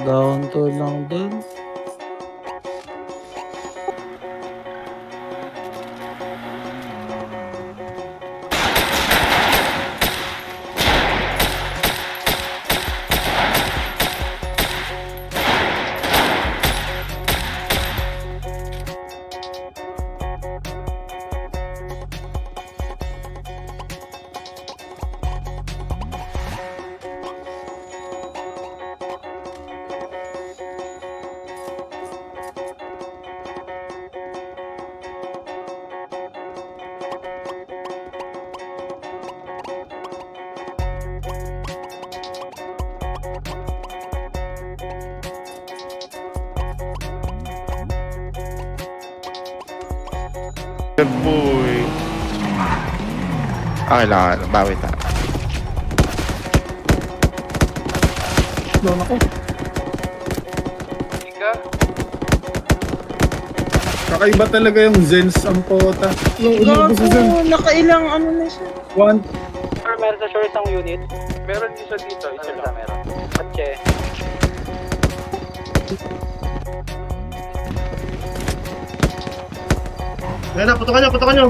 Down to lang dun. Boy. Okay lang, bawi tayo. Doon ako. Kakaiba talaga yung Zens ang pota. Yung umubos sa Zens. Nakailang ano na siya. One. Sir, meron sa shore isang unit. Meron isa dito, isa lang. Meron. Patche. Yan na, putokan nyo, putokan nyo.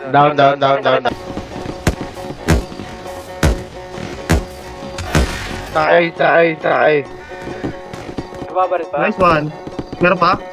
Down. Takay. Nababarit pa? Nice one. Meron pa?